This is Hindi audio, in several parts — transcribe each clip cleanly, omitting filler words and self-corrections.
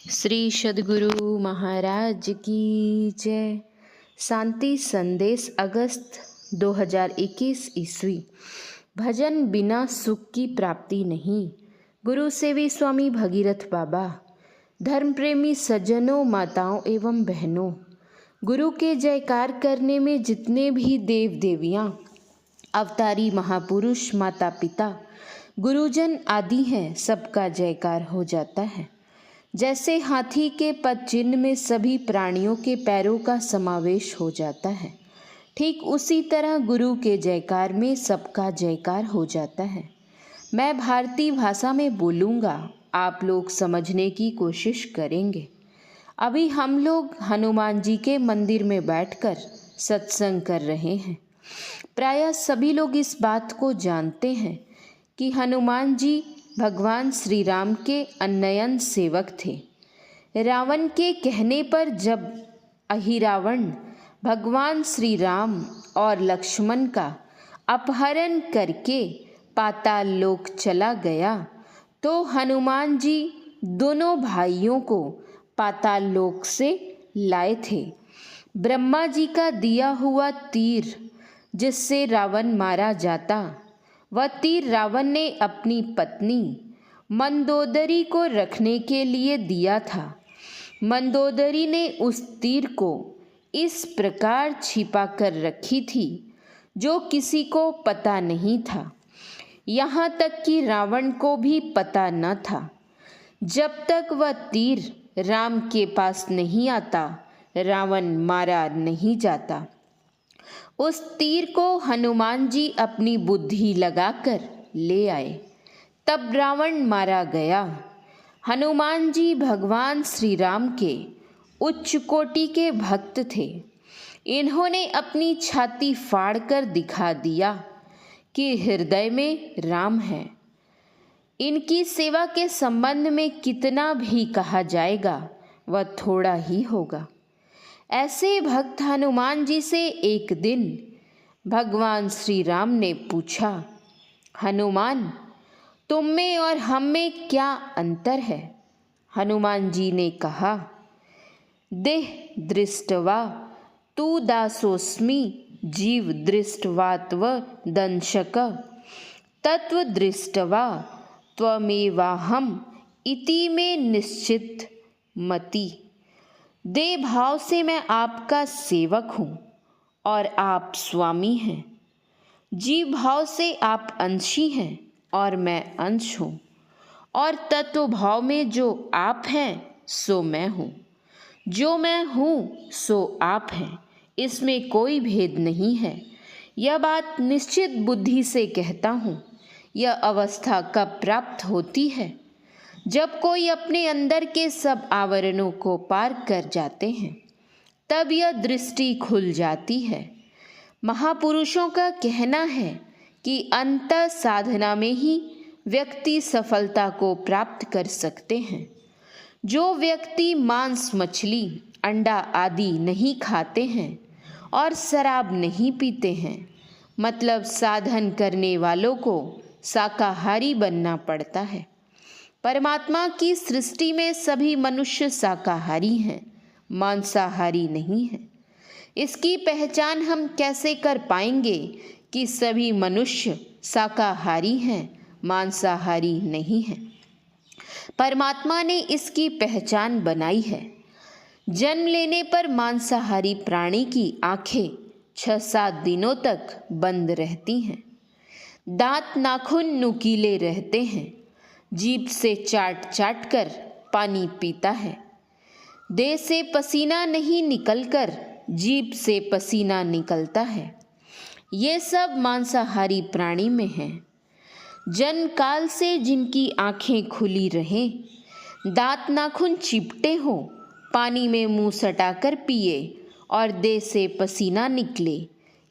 श्री सद्गुरु महाराज की जय। शांति संदेश अगस्त 2021 ईस्वी। भजन बिना सुख की प्राप्ति नहीं। गुरु सेवी स्वामी भगीरथ बाबा। धर्म प्रेमी सज्जनों, माताओं एवं बहनों, गुरु के जयकार करने में जितने भी देव देवियाँ, अवतारी महापुरुष, माता पिता, गुरुजन आदि हैं, सबका जयकार हो जाता है। जैसे हाथी के पद चिन्ह में सभी प्राणियों के पैरों का समावेश हो जाता है, ठीक उसी तरह गुरु के जयकार में सबका जयकार हो जाता है। मैं भारतीय भाषा में बोलूँगा, आप लोग समझने की कोशिश करेंगे। अभी हम लोग हनुमान जी के मंदिर में बैठकर सत्संग कर रहे हैं। प्रायः सभी लोग इस बात को जानते हैं कि हनुमान जी भगवान श्री राम के अनन्य सेवक थे। रावण के कहने पर जब अहिरावण भगवान श्री राम और लक्ष्मण का अपहरण करके पाताल लोक चला गया, तो हनुमान जी दोनों भाइयों को पाताल लोक से लाए थे। ब्रह्मा जी का दिया हुआ तीर जिससे रावण मारा जाता, वह तीर रावण ने अपनी पत्नी मंदोदरी को रखने के लिए दिया था। मंदोदरी ने उस तीर को इस प्रकार छिपा कर रखी थी जो किसी को पता नहीं था, यहाँ तक कि रावण को भी पता न था। जब तक वह तीर राम के पास नहीं आता, रावण मारा नहीं जाता। उस तीर को हनुमान जी अपनी बुद्धि लगाकर ले आए, तब रावण मारा गया। हनुमान जी भगवान श्री राम के उच्च कोटि के भक्त थे। इन्होंने अपनी छाती फाड़कर दिखा दिया कि हृदय में राम है। इनकी सेवा के संबंध में कितना भी कहा जाएगा, वह थोड़ा ही होगा। ऐसे भक्त हनुमान जी से एक दिन भगवान श्री राम ने पूछा, हनुमान, तुम में और हम में क्या अंतर है? हनुमान जी ने कहा, देह दृष्टवा तू दासोस्मि जीव दृष्टवात्व दंशक तत्व दृष्टवा त्वमेवाहम इति में निश्चित मति। दे भाव से मैं आपका सेवक हूँ और आप स्वामी हैं। जीव भाव से आप अंशी हैं और मैं अंश हूँ, और तत्व भाव में जो आप हैं सो मैं हूँ। जो मैं हूँ सो आप हैं, इसमें कोई भेद नहीं है। यह बात निश्चित बुद्धि से कहता हूँ। यह अवस्था कब प्राप्त होती है? जब कोई अपने अंदर के सब आवरणों को पार कर जाते हैं, तब यह दृष्टि खुल जाती है। महापुरुषों का कहना है कि अंतः साधना में ही व्यक्ति सफलता को प्राप्त कर सकते हैं। जो व्यक्ति मांस, मछली, अंडा आदि नहीं खाते हैं और शराब नहीं पीते हैं, मतलब साधन करने वालों को शाकाहारी बनना पड़ता है। परमात्मा की सृष्टि में सभी मनुष्य शाकाहारी हैं, मांसाहारी नहीं हैं। इसकी पहचान हम कैसे कर पाएंगे कि सभी मनुष्य शाकाहारी हैं, मांसाहारी नहीं हैं? परमात्मा ने इसकी पहचान बनाई है। जन्म लेने पर मांसाहारी प्राणी की आंखें 6-7 दिनों तक बंद रहती हैं। दांत नाखून नुकीले रहते हैं। जीभ से चाट चाट कर पानी पीता है। देह से पसीना नहीं निकलकर जीभ से पसीना निकलता है। ये सब मांसाहारी प्राणी में है। जन्म काल से जिनकी आंखें खुली रहें, दांत नाखून चिपटे हो, पानी में मुंह सटाकर पिए और देह से पसीना निकले,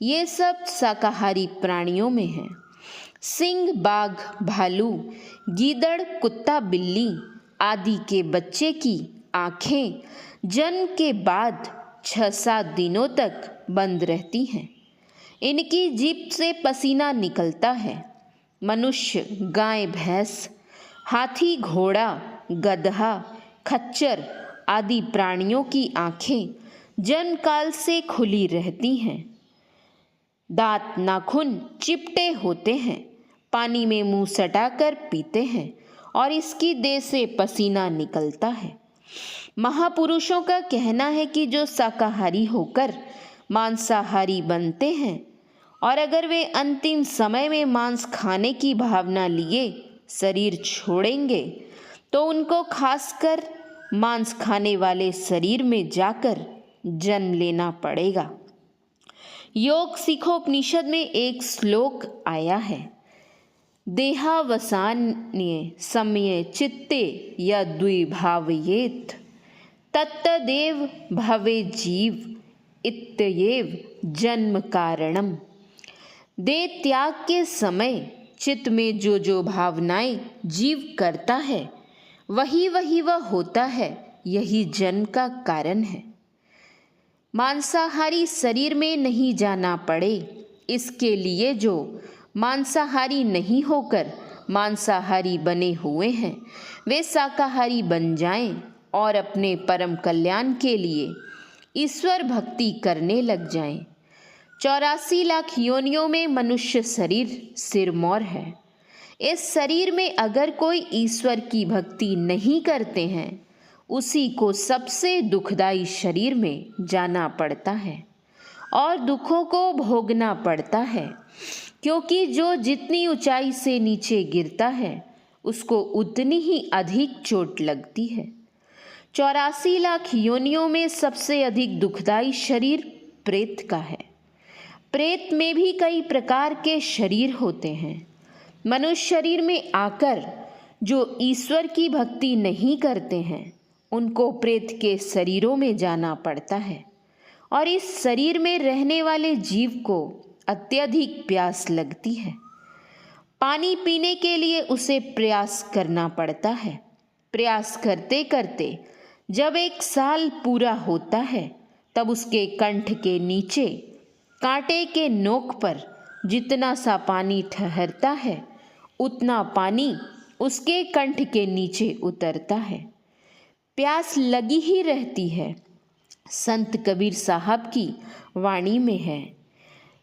ये सब शाकाहारी प्राणियों में है। सिंह, बाघ, भालू, गीदड़, कुत्ता, बिल्ली आदि के बच्चे की आँखें जन्म के बाद 6-7 दिनों तक बंद रहती हैं। इनकी जीभ से पसीना निकलता है। मनुष्य, गाय, भैंस, हाथी, घोड़ा, गधा, खच्चर आदि प्राणियों की आंखें जन्म काल से खुली रहती हैं। दांत नाखून चिपटे होते हैं, पानी में मुंह सटाकर पीते हैं और इसकी देह से पसीना निकलता है। महापुरुषों का कहना है कि जो शाकाहारी होकर मांसाहारी बनते हैं और अगर वे अंतिम समय में मांस खाने की भावना लिए शरीर छोड़ेंगे तो उनको खासकर मांस खाने वाले शरीर में जाकर जन्म लेना पड़ेगा। योग सिखोपनिषद में एक श्लोक आया है, देहावसान्ये समय चित्ते यद्विभावयेत् तत्तदेव भवे जीव इत्येव जन्म कारणम। देह त्याग के समय चित्त में जो जो भावनाएं जीव करता है वही वह होता है, यही जन्म का कारण है। मांसाहारी शरीर में नहीं जाना पड़े, इसके लिए जो मांसाहारी नहीं होकर मांसाहारी बने हुए हैं वे शाकाहारी बन जाएं और अपने परम कल्याण के लिए ईश्वर भक्ति करने लग जाएं। 84 लाख योनियों में मनुष्य शरीर सिरमौर है। इस शरीर में अगर कोई ईश्वर की भक्ति नहीं करते हैं उसी को सबसे दुखदाई शरीर में जाना पड़ता है और दुखों को भोगना पड़ता है, क्योंकि जो जितनी ऊंचाई से नीचे गिरता है उसको उतनी ही अधिक चोट लगती है। 84 लाख योनियों में सबसे अधिक दुखदाई शरीर प्रेत का है। प्रेत में भी कई प्रकार के शरीर होते हैं। मनुष्य शरीर में आकर जो ईश्वर की भक्ति नहीं करते हैं उनको प्रेत के शरीरों में जाना पड़ता है और इस शरीर में रहने वाले जीव को अत्यधिक प्यास लगती है। पानी पीने के लिए उसे प्रयास करना पड़ता है। प्रयास करते करते जब 1 साल पूरा होता है तब उसके कंठ के नीचे कांटे के नोक पर जितना सा पानी ठहरता है उतना पानी उसके कंठ के नीचे उतरता है। प्यास लगी ही रहती है। संत कबीर साहब की वाणी में है,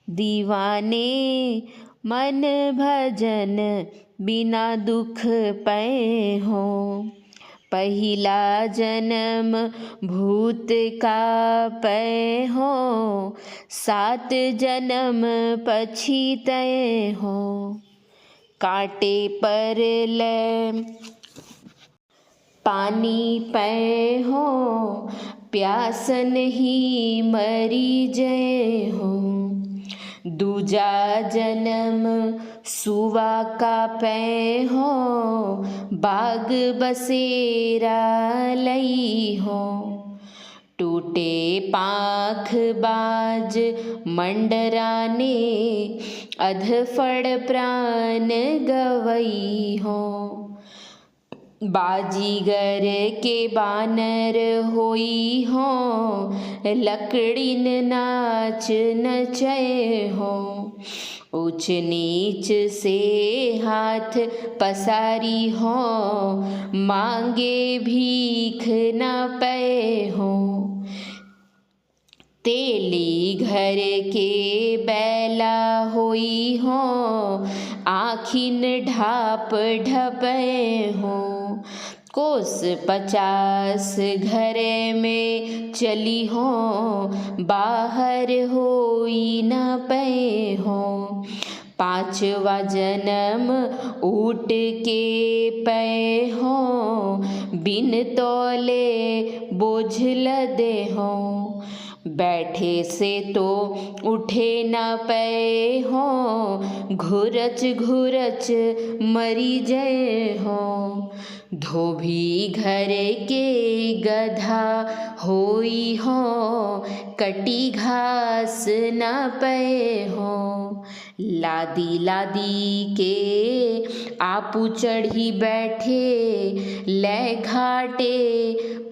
दीवाने मन भजन बिना दुख पै हो, पहिला जन्म भूत का पै हो, 7 जन्म पछितै हो, कांटे पर ले पानी पै हो, प्यास नहीं मरी जय हो, दूजा जन्म सुवा का पै हो, बाग बसेरा लई हो, टूटे पाख बाज मंडराने, अधफड़ प्राण गवई हो, बाजीगर के बानर होई हो, लकड़ीन नाच नचय हो, ऊंच नीच से हाथ पसारी हो, मांगे भीख न पे हो, तेली घर के बैला होई हो, आखिन ढाप ढपे हो, कोस 50 घरे में चली हो, बाहर होई न पे हो, 5वां जन्म ऊट के पे हो, बिन तौले बोझ लदे हो, बैठे से तो उठे न पे हो, घुरच घुरच मरी जय हो, धोबी घर के गधा होई हो, कटी घास न पे हो, लादी लादी के आपू चढ़ी बैठे, ले घाटे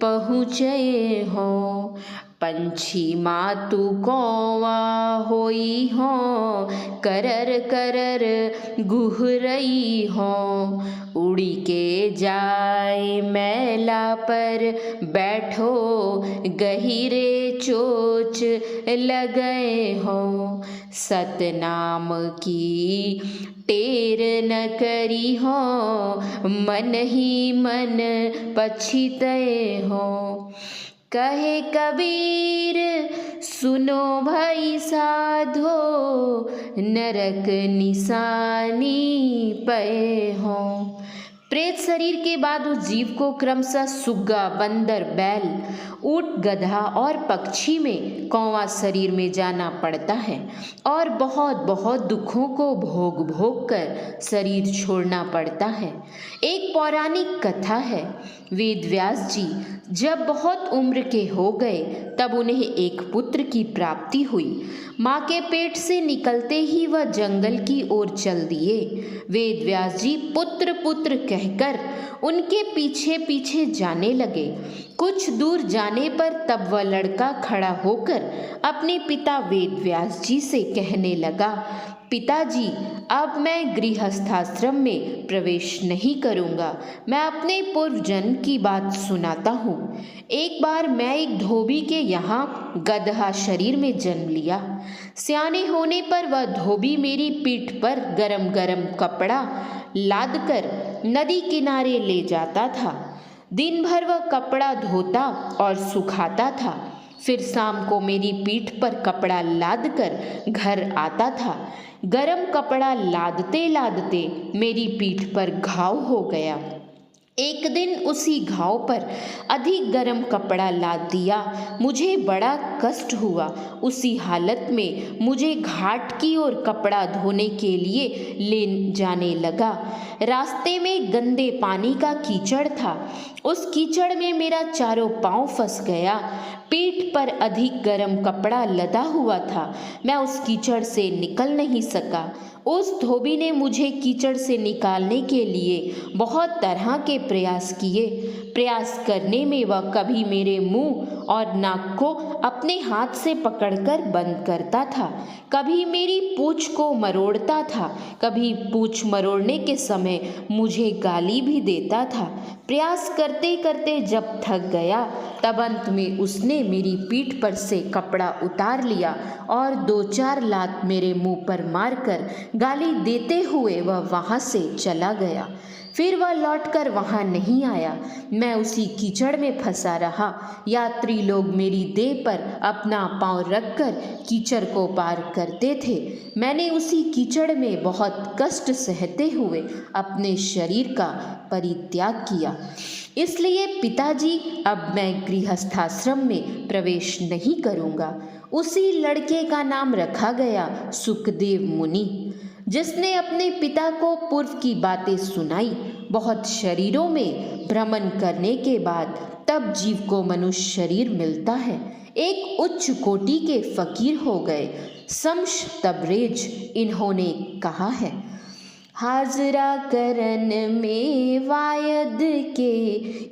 पहुँचे हो, पंछी मातु कौवा होई हो, करर करर गुहरई हो। उड़ी के जाए मैला पर बैठो, गहिरे चोच लगए हो। सतनाम की टेर न करी हो, मन ही मन पछितए हो। कहे कबीर सुनो भई साधो, नरक निशानी पए हो। प्रेत शरीर के बाद उस जीव को क्रमशः सुग्गा, बंदर, बैल, ऊंट, गधा और पक्षी में कौवा शरीर में जाना पड़ता है और बहुत बहुत दुखों को भोग भोग कर शरीर छोड़ना पड़ता है। एक पौराणिक कथा है, वेद व्यास जी जब बहुत उम्र के हो गए तब उन्हें एक पुत्र की प्राप्ति हुई। माँ के पेट से निकलते ही वह जंगल की ओर चल दिए। वेद व्यास जी पुत्र पुत्र कहकर उनके पीछे पीछे जाने लगे। कुछ दूर जाने पर तब वह लड़का खड़ा होकर अपने पिता वेद व्यास जी से कहने लगा, पिताजी अब मैं गृहस्थाश्रम में प्रवेश नहीं करूँगा। मैं अपने पूर्व जन्म की बात सुनाता हूँ। एक बार मैं एक धोबी के यहाँ गदहा शरीर में जन्म लिया। सियाने होने पर वह धोबी मेरी पीठ पर गरम गरम कपड़ा लाद कर नदी किनारे ले जाता था। दिन भर वह कपड़ा धोता और सुखाता था। फिर शाम को मेरी पीठ पर कपड़ा लाद कर घर आता था। गरम कपड़ा लादते लादते मेरी पीठ पर घाव हो गया। एक दिन उसी घाव पर अधिक गरम कपड़ा लाद दिया। मुझे बड़ा कष्ट हुआ। उसी हालत में मुझे घाट की ओर कपड़ा धोने के लिए ले जाने लगा। रास्ते में गंदे पानी का कीचड़ था। उस कीचड़ में मेरा चारों पांव फंस गया। पीठ पर अधिक गरम कपड़ा लदा हुआ था। मैं उस कीचड़ से निकल नहीं सका। उस धोबी ने मुझे कीचड़ से निकालने के लिए बहुत तरह के प्रयास किए। प्रयास करने में वह कभी मेरे मुंह और नाक को अपने हाथ से पकड़कर बंद करता था, कभी मेरी पूंछ को मरोड़ता था, कभी पूंछ मरोड़ने के समय मुझे गाली भी देता था। प्रयास करते करते जब थक गया तब अंत में उसने मेरी पीठ पर से कपड़ा उतार लिया और 2-4 लात मेरे मुंह पर मारकर गाली देते हुए वह वहाँ से चला गया। फिर वह लौटकर वहाँ नहीं आया। मैं उसी कीचड़ में फंसा रहा। यात्री लोग मेरी देह पर अपना पांव रखकर कीचड़ को पार करते थे। मैंने उसी कीचड़ में बहुत कष्ट सहते हुए अपने शरीर का परित्याग किया। इसलिए पिताजी अब मैं गृहस्थाश्रम में प्रवेश नहीं करूँगा। उसी लड़के का नाम रखा गया सुखदेव मुनि, जिसने अपने पिता को पूर्व की बातें सुनाई। बहुत शरीरों में भ्रमण करने के बाद तब जीव को मनुष्य शरीर मिलता है। एक उच्च कोटि के फकीर हो गए। शम्स तबरेज इन्होंने कहा है, हाजरा करन में वायद के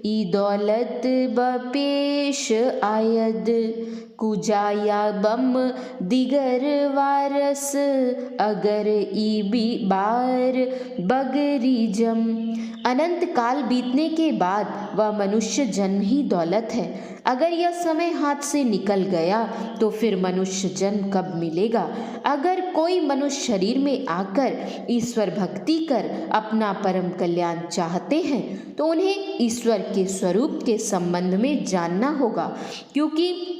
ई दौलत बपेश आयद, कुजाया बम दिगर वारस अगर ई बी बार बगरी जम। अनंत काल बीतने के बाद वह मनुष्य जन्म ही दौलत है। अगर यह समय हाथ से निकल गया तो फिर मनुष्य जन्म कब मिलेगा? अगर कोई मनुष्य शरीर में आकर ईश्वर भक्ति कर अपना परम कल्याण चाहते हैं तो उन्हें ईश्वर के स्वरूप के संबंध में जानना होगा, क्योंकि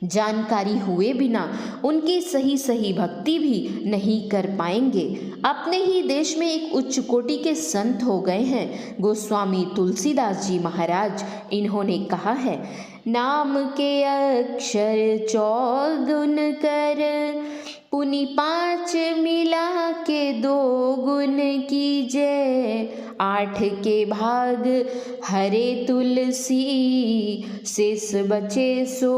जानकारी हुए बिना उनकी सही सही भक्ति भी नहीं कर पाएंगे। अपने ही देश में एक उच्च कोटि के संत हो गए हैं गोस्वामी तुलसीदास जी महाराज। इन्होंने कहा है, नाम के अक्षर 14 कर, पुनि 5 मिला के 2 गुण कीजय, 8 के भाग हरे तुलसी, शेष बचे सो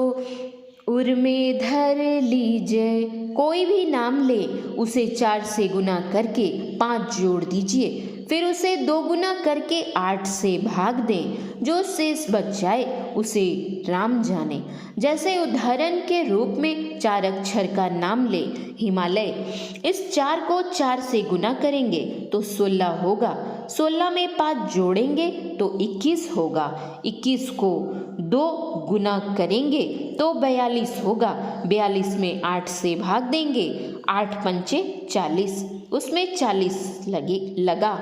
उर में धर लीजिए। कोई भी नाम ले उसे 4 से गुना करके 5 जोड़ दीजिए, फिर उसे 2 गुना करके 8 से भाग दें। जो शेष बच जाए उसे राम जाने। जैसे उदाहरण के रूप में 4 अक्षर का नाम ले, हिमालय। इस 4 को 4 से गुना करेंगे तो 16 होगा। 16 में 5 जोड़ेंगे तो 21 होगा। 21 को 2 गुना करेंगे तो 42 होगा। 42 में 8 से भाग देंगे, 8 पंचे 40, उसमें 40 लगा।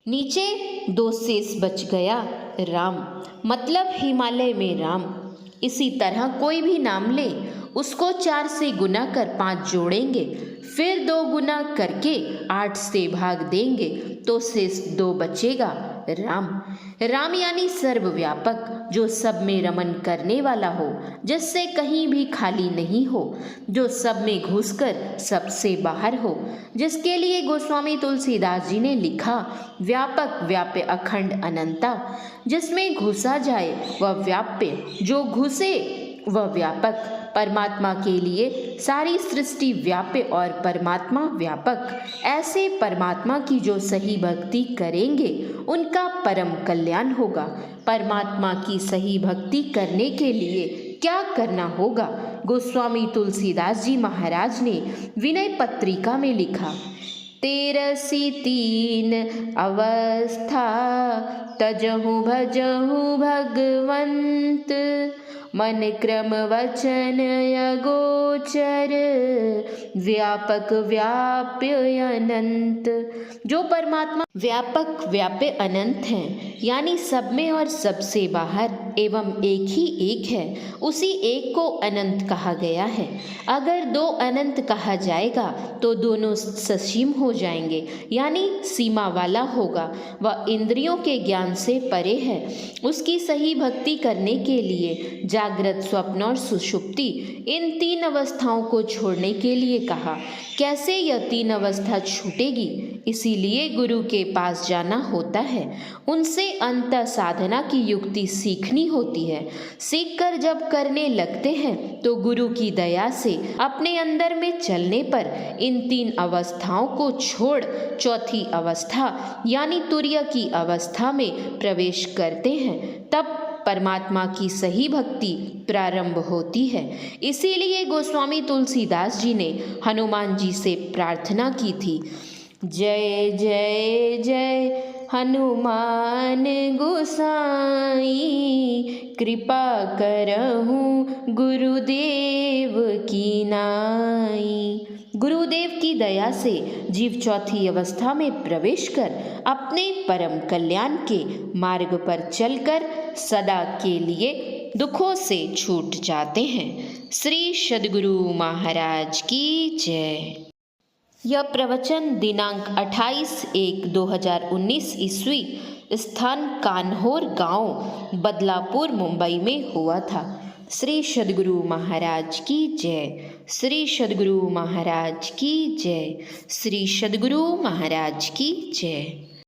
नीचे 2 शेष बच गया, राम, मतलब हिमालय में राम। इसी तरह कोई भी नाम ले, उसको 4 से गुना कर 5 जोड़ेंगे, फिर 2 गुना करके 8 से भाग देंगे तो शेष 2 बचेगा, राम। राम यानी सर्वव्यापक, जो सब में रमन करने वाला हो, जिससे कहीं भी खाली नहीं हो, जो सब में घुसकर सबसे बाहर हो, जिसके लिए गोस्वामी तुलसीदास जी ने लिखा, व्यापक व्याप्य अखंड अनंता। जिसमें घुसा जाए वह व्याप्य, जो घुसे वह व्यापक। परमात्मा के लिए सारी सृष्टि व्याप्य और परमात्मा व्यापक। ऐसे परमात्मा की जो सही भक्ति करेंगे उनका परम कल्याण होगा। परमात्मा की सही भक्ति करने के लिए क्या करना होगा? गोस्वामी तुलसीदास जी महाराज ने विनय पत्रिका में लिखा, 13 3 अवस्था तजहु भजहु भगवंत, मन क्रम वचन अगोचर, व्यापक व्याप्य अनंत। जो परमात्मा व्यापक व्याप्य अनंत हैं, यानी सब में और सबसे बाहर एवं एक ही एक है, उसी एक को अनंत कहा गया है। अगर 2 अनंत कहा जाएगा तो दोनों ससीम हो जाएंगे, यानी सीमा वाला होगा। वह इंद्रियों के ज्ञान से परे है। उसकी सही भक्ति करने के लिए जागृत, स्वप्न और सुषुप्ति, इन 3 अवस्थाओं को छोड़ने के लिए कहा। कैसे यह 3 अवस्था छूटेगी? इसीलिए गुरु के पास जाना होता है, उनसे अंतः साधना की युक्ति सीखनी होती है। सीखकर जब करने लगते हैं तो गुरु की दया से अपने अंदर में चलने पर इन 3 अवस्थाओं को छोड़ चौथी अवस्था यानी तुर्य की अवस्था में प्रवेश करते हैं। तब परमात्मा की सही भक्ति प्रारंभ होती है। इसीलिए गोस्वामी तुलसीदास जी ने हनुमान जी से प्रार्थना की थी, जय जय जय हनुमान गोसाई, कृपा करहूँ गुरुदेव की नाई। गुरुदेव की दया से जीव चौथी अवस्था में प्रवेश कर अपने परम कल्याण के मार्ग पर चलकर सदा के लिए दुखों से छूट जाते हैं। श्री सद्गुरु महाराज की जय। यह प्रवचन दिनांक 28/1/2019 ईस्वी, स्थान कान्होर गांव, बदलापुर, मुंबई में हुआ था। श्री सद्गुरु महाराज की जय। श्री सद्गुरु महाराज की जय। श्री सद्गुरु महाराज की जय।